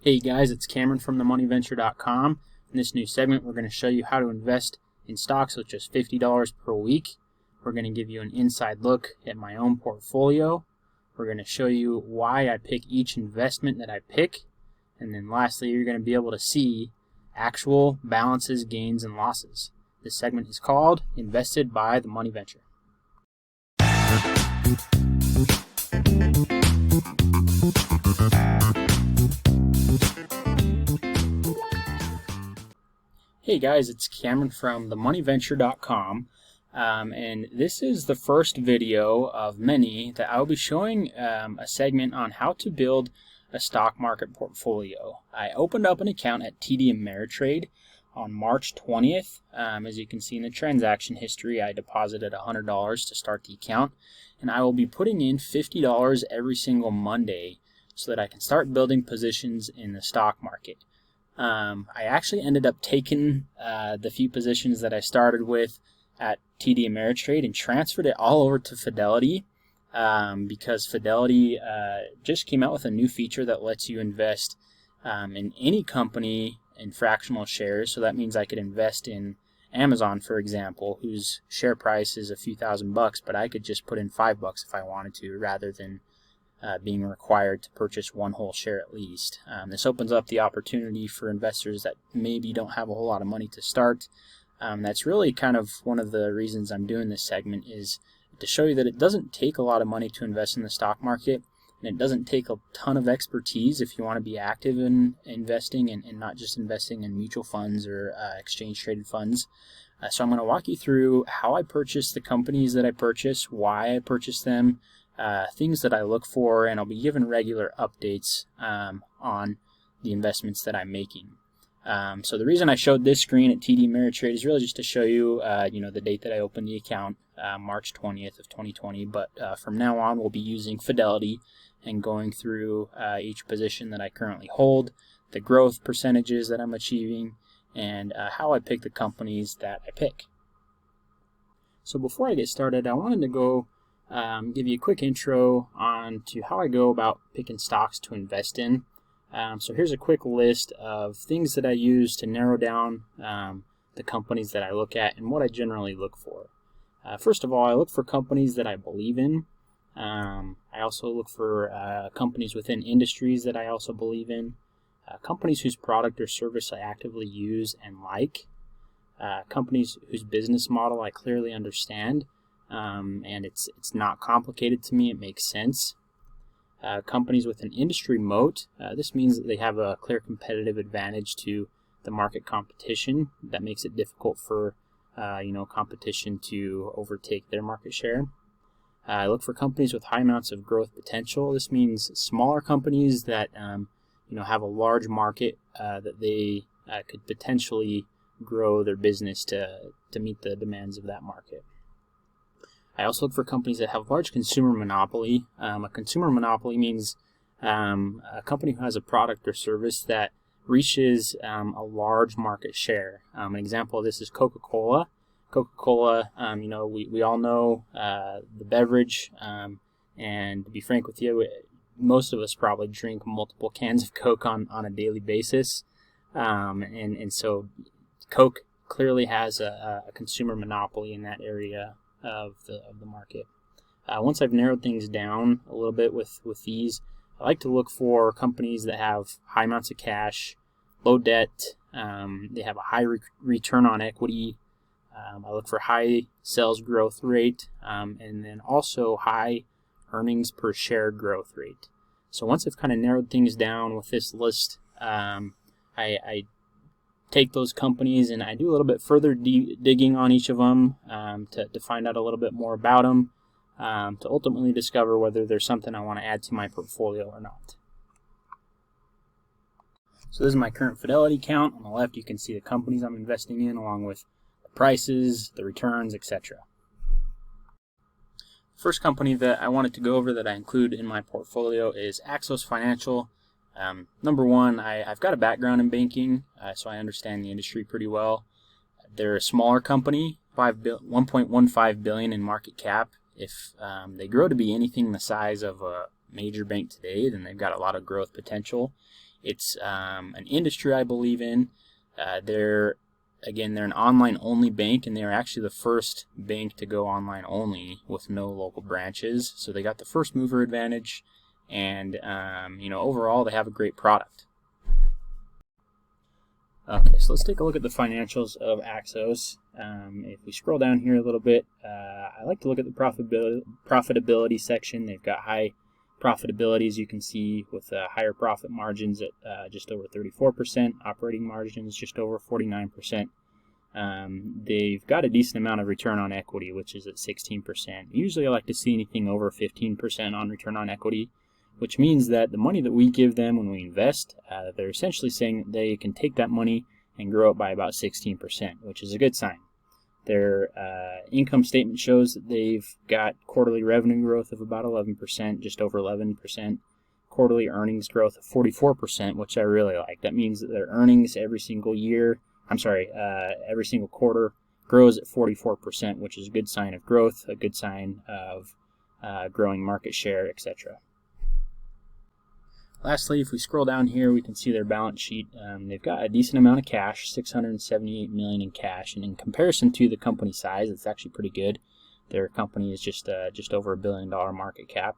Hey guys, it's Cameron from themoneyventure.com. In this new segment, we're going to show you how to invest in stocks with just $50 per week. We're going to give you an inside look at my own portfolio. We're going to show you why I pick each investment that I pick. And then lastly, you're going to be able to see actual balances, gains, and losses. This segment is called Invested by the Money Venture. Hey guys, it's Cameron from themoneyventure.com, and this is the first video of many that I will be showing a segment on how to build a stock market portfolio. I opened up an account at TD Ameritrade on March 20th. As you can see in the transaction history, I deposited $100 to start the account, and I will be putting in $50 every single Monday so that I can start building positions in the stock market. I actually ended up taking the few positions that I started with at TD Ameritrade and transferred it all over to Fidelity because Fidelity just came out with a new feature that lets you invest in any company in fractional shares. So that means I could invest in Amazon, for example, whose share price is a few $1,000s, but I could just put in $5 if I wanted to, rather than being required to purchase one whole share at least. This opens up the opportunity for investors that maybe don't have a whole lot of money to start. That's really kind of one of the reasons I'm doing this segment, is to show you that it doesn't take a lot of money to invest in the stock market, and it doesn't take a ton of expertise if you want to be active in investing and not just investing in mutual funds or exchange traded funds. So I'm going to walk you through how I purchase the companies that I purchase, why I purchase them, things that I look for, and I'll be giving regular updates on the investments that I'm making. So the reason I showed this screen at TD Ameritrade is really just to show you, the date that I opened the account, March 20th of 2020. But from now on, we'll be using Fidelity and going through each position that I currently hold, the growth percentages that I'm achieving, and how I pick the companies that I pick. So before I get started, I wanted to go give you a quick intro on to how I go about picking stocks to invest in. So here's a quick list of things that I use to narrow down the companies that I look at and what I generally look for. First of all, I look for companies that I believe in. I also look for companies within industries that I also believe in. Companies whose product or service I actively use and like. Companies whose business model I clearly understand. And it's not complicated to me. It makes sense. Companies with an industry moat. This means that they have a clear competitive advantage to the market competition that makes it difficult for competition to overtake their market share. I look for companies with high amounts of growth potential. This means smaller companies that have a large market that they could potentially grow their business to meet the demands of that market. I also look for companies that have large consumer monopoly. A consumer monopoly means a company who has a product or service that reaches a large market share. An example of this is Coca-Cola. Coca-Cola, we all know the beverage, and to be frank with you, most of us probably drink multiple cans of Coke on a daily basis, and so Coke clearly has a consumer monopoly in that area of the market. Once I've narrowed things down a little bit with these, I like to look for companies that have high amounts of cash, low debt, they have a high return on equity. I look for high sales growth rate, and then also high earnings per share growth rate. So once I've kind of narrowed things down with this list, I take those companies and I do a little bit further digging on each of them to find out a little bit more about them, to ultimately discover whether there's something I want to add to my portfolio or not. So this is my current Fidelity account. On the left, you can see the companies I'm investing in, along with the prices, the returns, etc. First company that I wanted to go over that I include in my portfolio is Axos Financial. Number one, I've got a background in banking, so I understand the industry pretty well. They're a smaller company, $1.15 billion in market cap. If they grow to be anything the size of a major bank today, then they've got a lot of growth potential. It's an industry I believe in. They're an online only bank, and they're actually the first bank to go online only with no local branches. So they got the first mover advantage, and overall they have a great product. Okay, so let's take a look at the financials of Axos. If we scroll down here a little bit, I like to look at the profitability section. They've got high profitability, as you can see, with higher profit margins at just over 34%, operating margins just over 49%. They've got a decent amount of return on equity, which is at 16%. Usually I like to see anything over 15% on return on equity, which means that the money that we give them when we invest, they're essentially saying that they can take that money and grow it by about 16%, which is a good sign. Their income statement shows that they've got quarterly revenue growth of about 11%, just over 11%, quarterly earnings growth of 44%, which I really like. That means that their earnings every single quarter grows at 44%, which is a good sign of growth, a good sign of growing market share, etc. Lastly, if we scroll down here, we can see their balance sheet. They've got a decent amount of cash, $678 million in cash, and in comparison to the company size, it's actually pretty good. Their company is just over $1 billion market cap.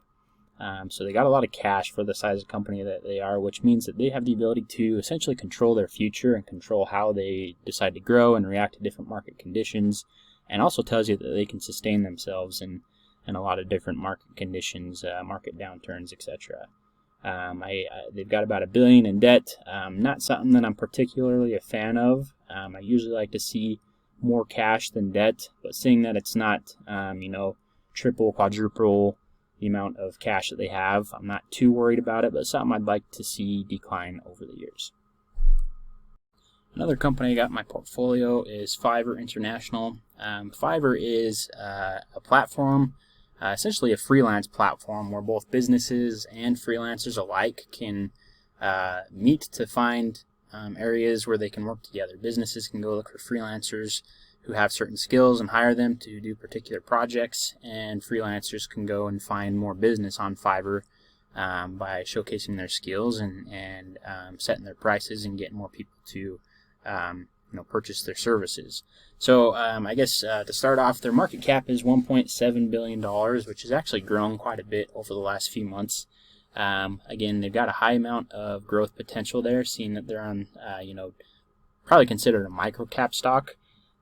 So they got a lot of cash for the size of company that they are, which means that they have the ability to essentially control their future and control how they decide to grow and react to different market conditions, and also tells you that they can sustain themselves in a lot of different market conditions, market downturns, etc. They've got about $1 billion in debt. Not something that I'm particularly a fan of. I usually like to see more cash than debt, but seeing that it's not, triple, quadruple the amount of cash that they have, I'm not too worried about it, but something I'd like to see decline over the years. Another company I got in my portfolio is Fiverr International. Fiverr is a platform, essentially a freelance platform where both businesses and freelancers alike can meet to find areas where they can work together. Businesses can go look for freelancers who have certain skills and hire them to do particular projects, and freelancers can go and find more business on Fiverr by showcasing their skills and setting their prices and getting more people to purchase their services. So I guess to start off, their market cap is $1.7 billion, which has actually grown quite a bit over the last few months. Again, they've got a high amount of growth potential there, seeing that they're on, probably considered a micro cap stock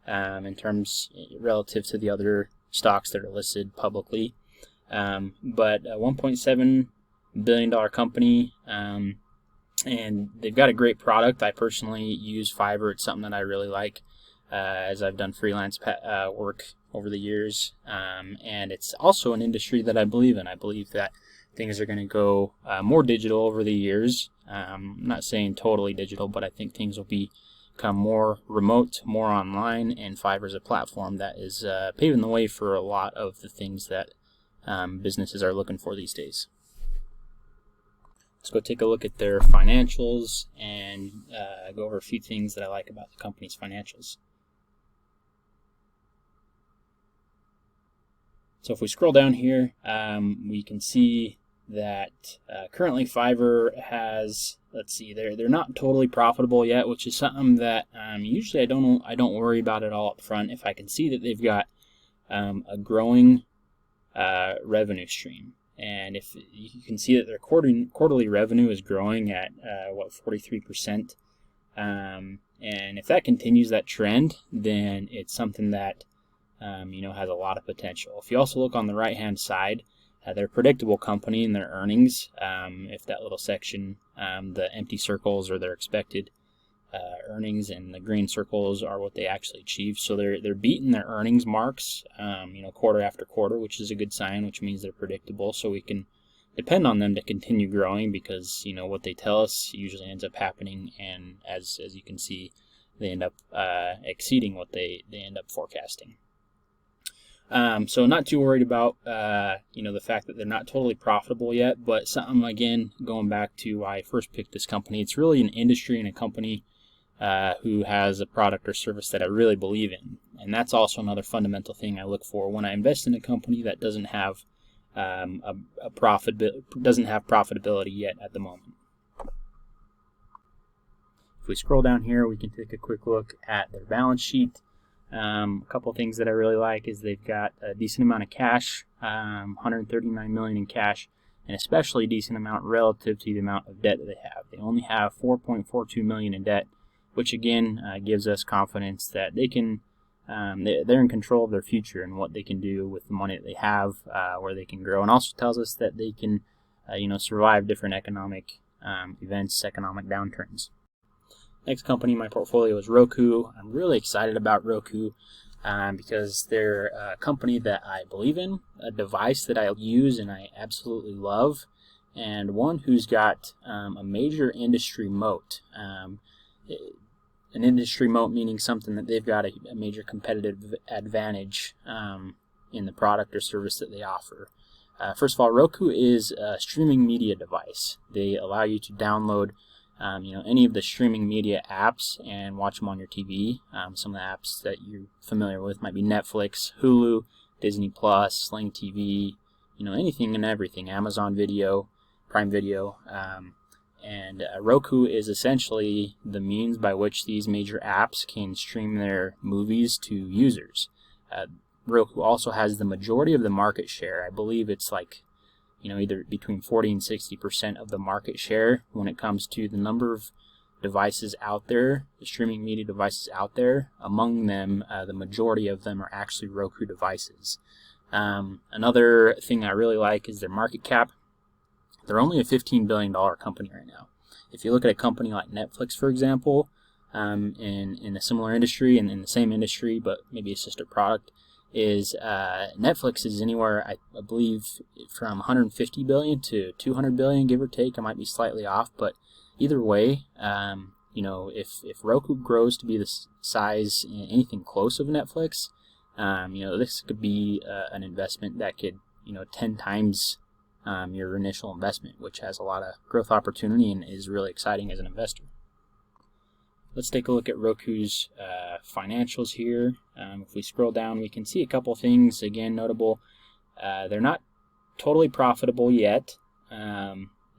in terms relative to the other stocks that are listed publicly. But a $1.7 billion company, and they've got a great product. I personally use Fiverr. It's something that I really like as I've done freelance work over the years. And it's also an industry that I believe in. I believe that things are going to go more digital over the years. I'm not saying totally digital, but I think things will become more remote, more online, and Fiverr is a platform that is paving the way for a lot of the things that businesses are looking for these days. Let's go take a look at their financials and go over a few things that I like about the company's financials. So if we scroll down here, we can see that currently Fiverr has, let's see, they're not totally profitable yet, which is something that usually I don't worry about it all up front. If I can see that they've got a growing revenue stream. And if you can see that their quarterly revenue is growing at 43%, and if that continues that trend, then it's something that has a lot of potential. If you also look on the right hand side, they're a predictable company in their earnings. If that little section, the empty circles are their expected earnings, and the green circles are what they actually achieve. So they're beating their earnings marks, quarter after quarter, which is a good sign, which means they're predictable. So we can depend on them to continue growing because what they tell us usually ends up happening, and as you can see, they end up exceeding what they end up forecasting. So not too worried about the fact that they're not totally profitable yet, but something, again, going back to why I first picked this company, it's really an industry and a company who has a product or service that I really believe in, and that's also another fundamental thing I look for when I invest in a company that doesn't have profitability yet at the moment. If we scroll down here, we can take a quick look at their balance sheet. A couple things that I really like is they've got a decent amount of cash, $139 million in cash, and especially a decent amount relative to the amount of debt that they have. They only have $4.42 million in debt, which again gives us confidence that they can, they're in control of their future and what they can do with the money that they have, where they can grow, and also tells us that they can, survive different economic events, economic downturns. Next company in my portfolio is Roku. I'm really excited about Roku because they're a company that I believe in, a device that I use and I absolutely love, and one who's got a major industry moat. An industry moat meaning something that they've got a major competitive advantage in the product or service that they offer. First of all, Roku is a streaming media device. They allow you to download any of the streaming media apps and watch them on your TV. Some of the apps that you're familiar with might be Netflix, Hulu, Disney Plus, Sling TV, anything and everything, Amazon Video, Prime Video. And Roku is essentially the means by which these major apps can stream their movies to users. Roku also has the majority of the market share. I believe it's like either between 40 and 60% of the market share when it comes to the number of devices out there, the streaming media devices out there. Among them, the majority of them are actually Roku devices. Another thing I really like is their market cap. They're only a $15 billion company right now. If you look at a company like Netflix, for example, in a similar industry and in the same industry, but maybe a sister product, is Netflix is anywhere, I believe, from 150 billion to 200 billion, give or take. I might be slightly off, but either way, if Roku grows to be the size, anything close of Netflix, this could be an investment that could, 10 times your initial investment, which has a lot of growth opportunity and is really exciting as an investor. Let's take a look at Roku's financials here. If we scroll down, we can see a couple things, again, notable. They're not totally profitable yet.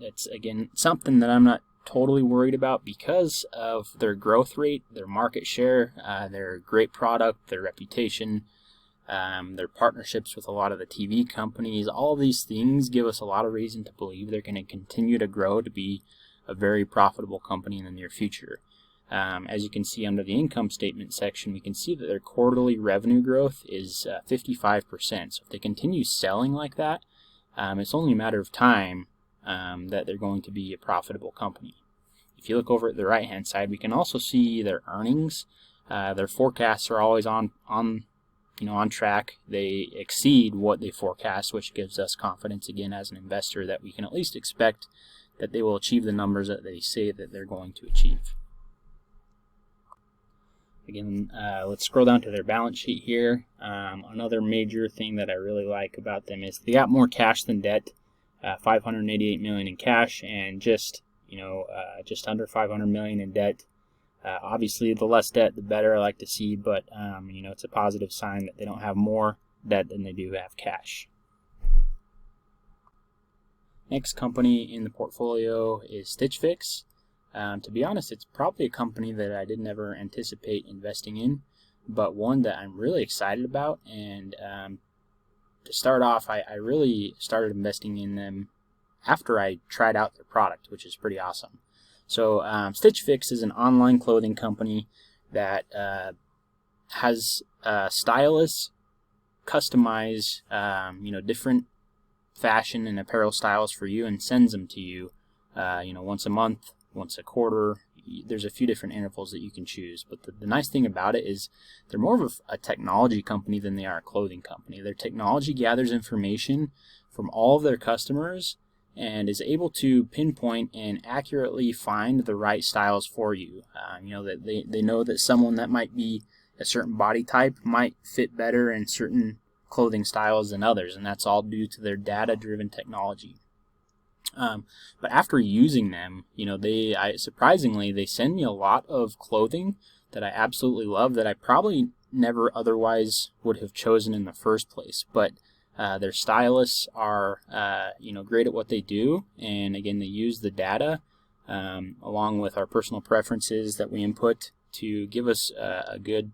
It's, again, something that I'm not totally worried about because of their growth rate, their market share, their great product, their reputation, their partnerships with a lot of the TV companies. All of these things give us a lot of reason to believe they're going to continue to grow to be a very profitable company in the near future. As you can see under the income statement section, we can see that their quarterly revenue growth is 55%. So if they continue selling like that, it's only a matter of time that they're going to be a profitable company. If you look over at the right-hand side, we can also see their earnings. Their forecasts are always on track. They exceed what they forecast, which gives us confidence again as an investor that we can at least expect that they will achieve the numbers that they say that they're going to achieve. Again, let's scroll down to their balance sheet here. Another major thing that I really like about them is they got more cash than debt, $588 million in cash and just under $500 million in debt. Obviously, the less debt, the better, I like to see, but it's a positive sign that they don't have more debt than they do have cash. Next company in the portfolio is Stitch Fix. To be honest, it's probably a company that I did never anticipate investing in, but one that I'm really excited about. And to start off, I really started investing in them after I tried out their product, which is pretty awesome. So Stitch Fix is an online clothing company that has stylists customize different fashion and apparel styles for you and sends them to you once a month, once a quarter. There's a few different intervals that you can choose, but the nice thing about it is they're more of a technology company than they are a clothing company. Their technology gathers information from all of their customers and is able to pinpoint and accurately find the right styles for you. That they know that someone that might be a certain body type might fit better in certain clothing styles than others, and that's all due to their data-driven technology. But after using them, surprisingly, they send me a lot of clothing that I absolutely love that I probably never otherwise would have chosen in the first place. But their stylists are, great at what they do, and again, they use the data along with our personal preferences that we input to give us a good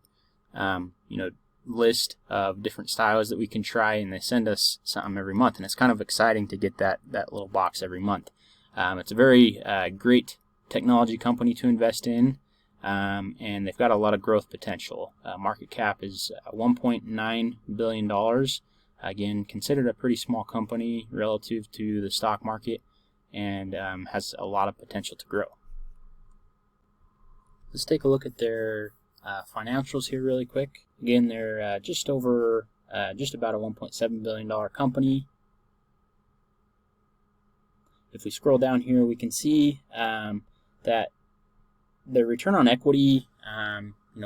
list of different styles that we can try, and they send us something every month, and it's kind of exciting to get that little box every month. It's a very great technology company to invest in, and they've got a lot of growth potential. Market cap is $1.9 billion. Again, considered a pretty small company relative to the stock market, and has a lot of potential to grow. Let's take a look at their financials here really quick. Again, they're just about a $1.7 billion company. If we scroll down here, we can see that their return on equity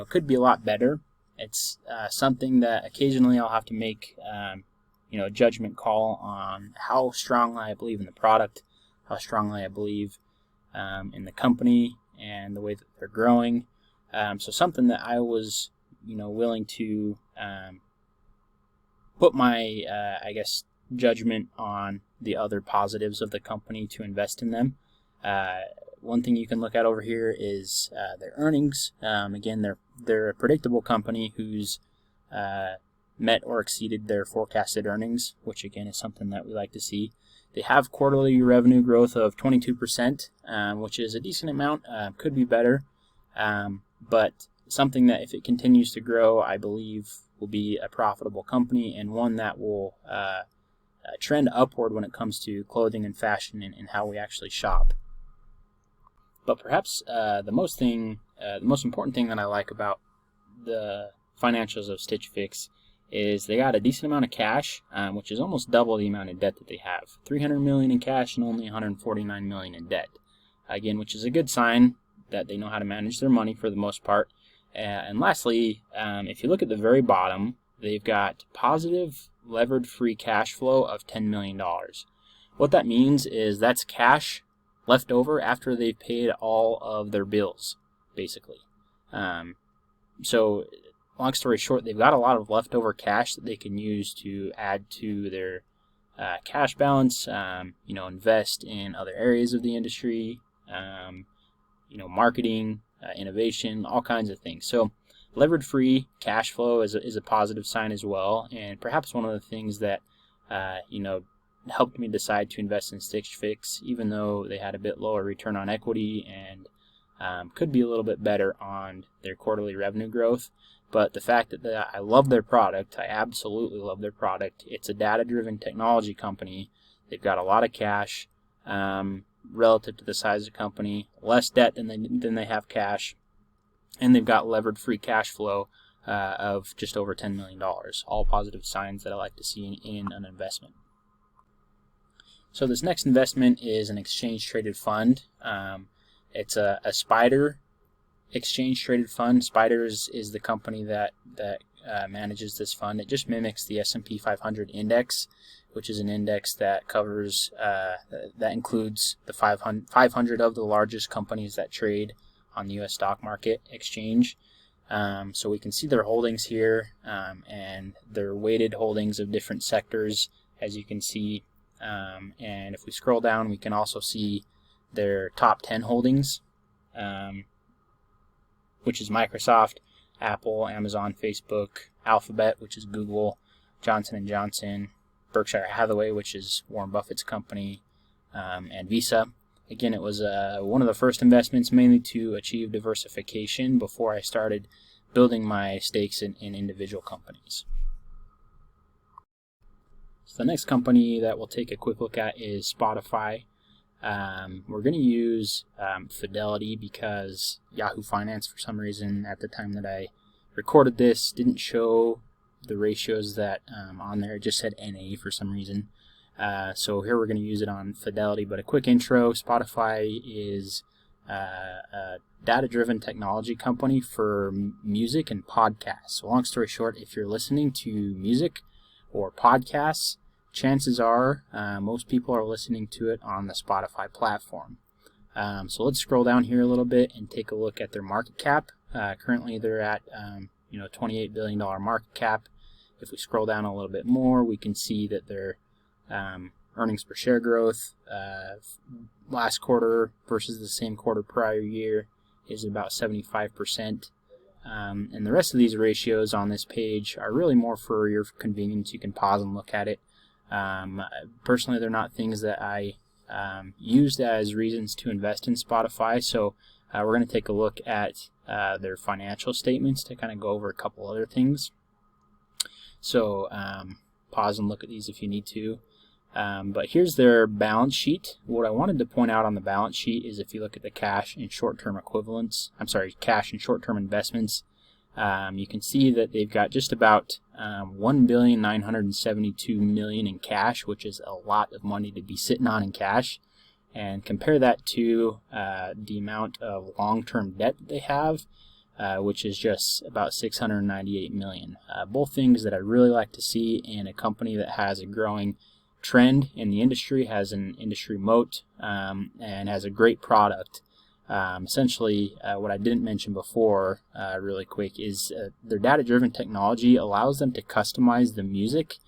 could be a lot better. It's something that occasionally I'll have to make a judgment call on how strongly I believe in the product, how strongly I believe in the company and the way that they're growing. So something that I was willing to put my judgment on the other positives of the company to invest in them. One thing you can look at over here is their earnings. Again, they're a predictable company who's met or exceeded their forecasted earnings, which again is something that we like to see. They have quarterly revenue growth of 22%, which is a decent amount. Could be better, but something that if it continues to grow, I believe will be a profitable company, and one that will trend upward when it comes to clothing and fashion and how we actually shop. But perhaps the most important thing that I like about the financials of Stitch Fix is they got a decent amount of cash, which is almost double the amount of debt that they have. $300 million in cash and only $149 million in debt. Again, which is a good sign that they know how to manage their money for the most part. And lastly, if you look at the very bottom, they've got positive levered free cash flow of $10 million. What that means is that's cash left over after they've paid all of their bills, basically. So long story short, they've got a lot of leftover cash that they can use to add to their cash balance, invest in other areas of the industry, marketing, innovation, all kinds of things. So levered free cash flow is a positive sign as well, and perhaps one of the things that helped me decide to invest in Stitch Fix, even though they had a bit lower return on equity and could be a little bit better on their quarterly revenue growth. But the fact that I love their product, I absolutely love their product. It's a data-driven technology company. They've got a lot of cash relative to the size of the company, less debt than they have cash, and they've got levered free cash flow of just over $10 million. All positive signs that I like to see in an investment. So this next investment is an exchange-traded fund. It's a Spider exchange-traded fund. Spider is the company that manages this fund. It just mimics the S&P 500 index, which is an index that covers that includes the 500 of the largest companies that trade on the U.S. stock market exchange. So we can see their holdings here and their weighted holdings of different sectors, as you can see. And if we scroll down, we can also see their top 10 holdings, which is Microsoft, Apple, Amazon, Facebook, Alphabet, which is Google, Johnson & Johnson, Berkshire Hathaway, which is Warren Buffett's company, and Visa. Again, it was one of the first investments mainly to achieve diversification before I started building my stakes in individual companies. So the next company that we'll take a quick look at is Spotify. We're going to use Fidelity because Yahoo Finance, for some reason, at the time that I recorded this, didn't show the ratios that on there. It just said NA for some reason. So here we're going to use it on Fidelity. But a quick intro, Spotify is a data-driven technology company for music and podcasts. So long story short, if you're listening to music or podcasts, chances are most people are listening to it on the Spotify platform. So let's scroll down here a little bit and take a look at their market cap. Currently they're at $28 billion market cap. If we scroll down a little bit more, we can see that they're earnings per share growth last quarter versus the same quarter prior year is about 75%. And the rest of these ratios on this page are really more for your convenience. You can pause and look at it. Personally, they're not things that I used as reasons to invest in Spotify, so we're going to take a look at their financial statements to kind of go over a couple other things. So pause and look at these if you need to. But here's their balance sheet. What I wanted to point out on the balance sheet is if you look at the cash and short-term equivalents, cash and short-term investments, you can see that they've got just about $1,972,000,000 in cash, which is a lot of money to be sitting on in cash. And compare that to the amount of long-term debt that they have, which is just about $698 million. Both things that I really like to see in a company that has a growing trend in the industry, has an industry moat, and has a great product. Essentially, what I didn't mention before really quick is their data-driven technology allows them to customize the music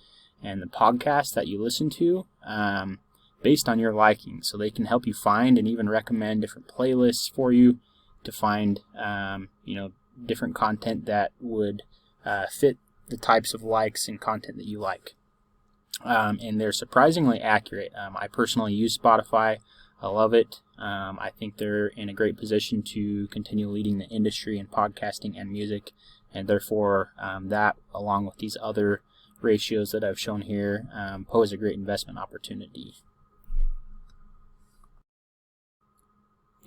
and the podcasts that you listen to based on your liking. So they can help you find and even recommend different playlists for you to find different content that would fit the types of likes and content that you like. And they're surprisingly accurate. I personally use Spotify. I love it. I think they're in a great position to continue leading the industry in podcasting and music, and therefore that, along with these other ratios that I've shown here, pose a great investment opportunity.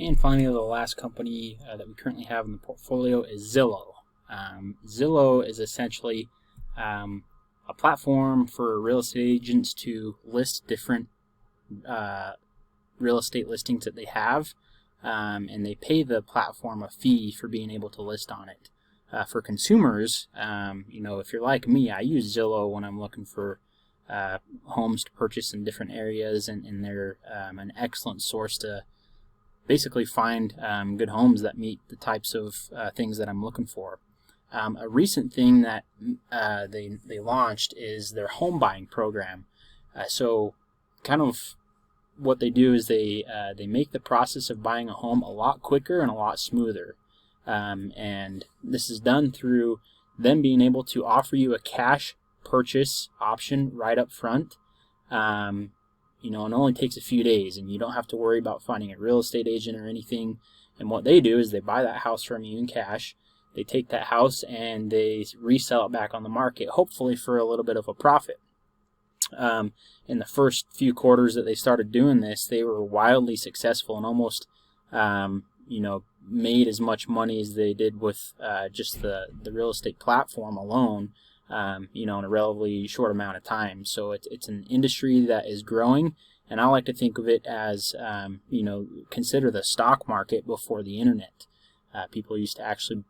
And finally, the last company that we currently have in the portfolio is Zillow. Zillow is essentially a platform for real estate agents to list different real estate listings that they have, and they pay the platform a fee for being able to list on it. For consumers, if you're like me, I use Zillow when I'm looking for homes to purchase in different areas, and they're an excellent source to basically find good homes that meet the types of things that I'm looking for. A recent thing that they launched is their home buying program. So kind of what they do is they make the process of buying a home a lot quicker and a lot smoother. And this is done through them being able to offer you a cash purchase option right up front. And it only takes a few days, and you don't have to worry about finding a real estate agent or anything. And what they do is they buy that house from you in cash. They take that house and they resell it back on the market, hopefully for a little bit of a profit. In the first few quarters that they started doing this, they were wildly successful and almost, made as much money as they did with just the real estate platform alone, in a relatively short amount of time. So it's an industry that is growing, and I like to think of it as, consider the stock market before the internet. People used to actually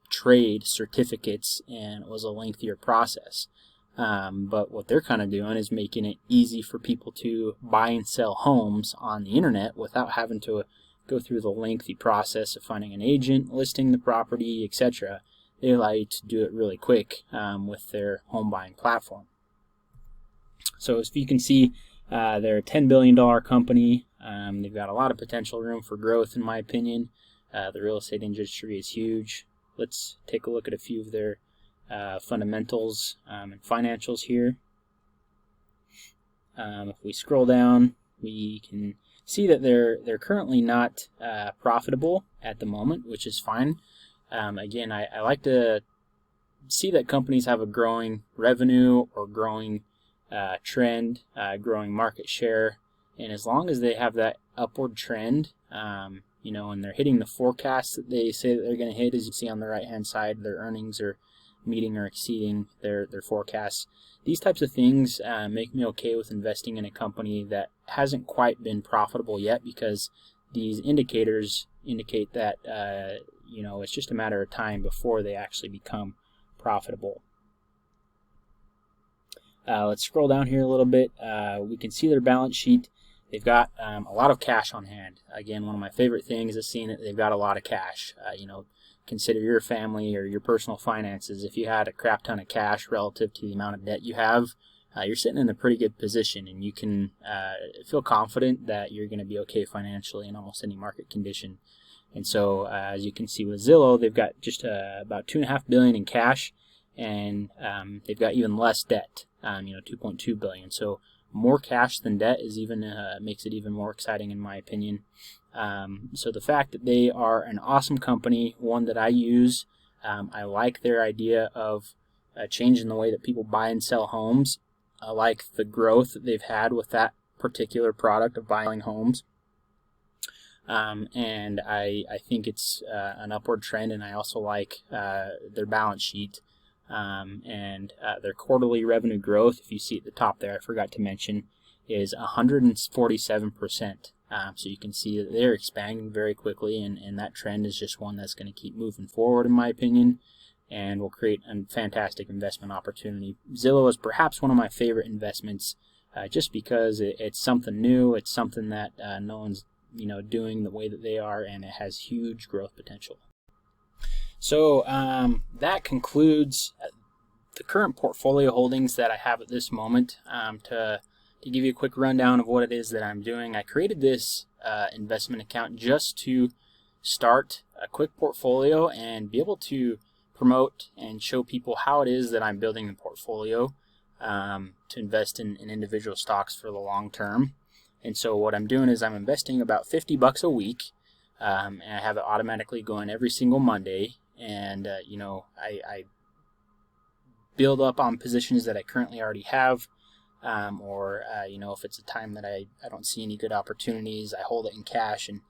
trade certificates, and it was a lengthier process. But what they're kind of doing is making it easy for people to buy and sell homes on the internet without having to go through the lengthy process of finding an agent, listing the property, etc. They allow you to do it really quick with their home buying platform. So as you can see, they're a $10 billion company. They've got a lot of potential room for growth, in my opinion. The real estate industry is huge. Let's take a look at a few of their fundamentals and financials here. If we scroll down, we can see that they're currently not profitable at the moment, which is fine. Again, I like to see that companies have a growing revenue or growing trend, growing market share, and as long as they have that upward trend, and they're hitting the forecasts that they say that they're going to hit, as you see on the right-hand side, their earnings are meeting or exceeding their forecasts. These types of things make me okay with investing in a company that hasn't quite been profitable yet, because these indicators indicate that it's just a matter of time before they actually become profitable. Let's scroll down here a little bit. We can see their balance sheet. They've got a lot of cash on hand. Again, one of my favorite things is seeing that they've got a lot of cash. Consider your family or your personal finances. If you had a crap ton of cash relative to the amount of debt you have, you're sitting in a pretty good position, and you can feel confident that you're going to be okay financially in almost any market condition. And so, as you can see with Zillow, they've got just about $2.5 billion in cash, and they've got even less debt. $2.2 billion. So more cash than debt is even makes it even more exciting, in my opinion. So the fact that they are an awesome company, one that I use, I like their idea of changing the way that people buy and sell homes. I like the growth that they've had with that particular product of buying homes. And I think it's an upward trend, and I also like their balance sheet and their quarterly revenue growth. If you see at the top there, I forgot to mention, is 147%. So you can see that they're expanding very quickly, and that trend is just one that's going to keep moving forward, in my opinion, and will create a fantastic investment opportunity. Zillow is perhaps one of my favorite investments, just because it's something new. It's something that no one's doing the way that they are, and it has huge growth potential. So that concludes the current portfolio holdings that I have at this moment. To give you a quick rundown of what it is that I'm doing, I created this investment account just to start a quick portfolio and be able to promote and show people how it is that I'm building the portfolio to invest in individual stocks for the long term. And so what I'm doing is I'm investing about $50 a week, and I have it automatically going every single Monday. And I build up on positions that I currently already have, or if it's a time that I don't see any good opportunities, I hold it in cash. And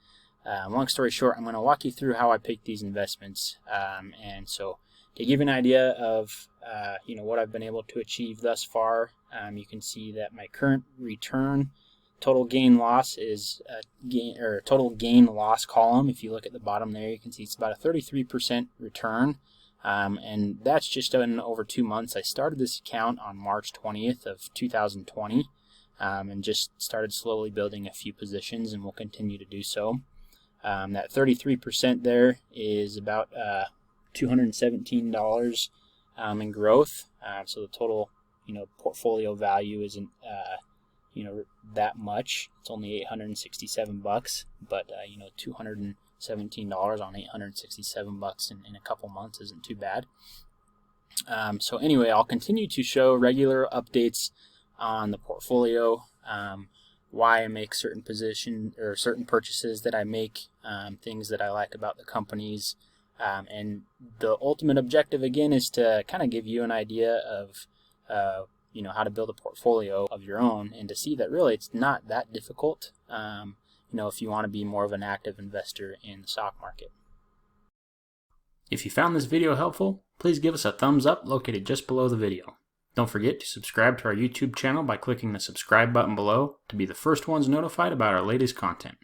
long story short, I'm going to walk you through how I pick these investments. And so to give you an idea of what I've been able to achieve thus far, you can see that my current return, total gain loss, is total gain loss column. If you look at the bottom there, you can see it's about a 33% return, and that's just in over 2 months. I started this account on March 20th of 2020, and just started slowly building a few positions, and will continue to do so. That 33% there is about $217 in growth. So the total portfolio value isn't that much. It's only $867, but $217 on $867 in a couple months isn't too bad. So anyway, I'll continue to show regular updates on the portfolio, why I make certain position or certain purchases that I make, things that I like about the companies, and the ultimate objective again is to kind of give you an idea of how to build a portfolio of your own, and to see that really it's not that difficult, if you want to be more of an active investor in the stock market. If you found this video helpful, please give us a thumbs up located just below the video. Don't forget to subscribe to our YouTube channel by clicking the subscribe button below to be the first ones notified about our latest content.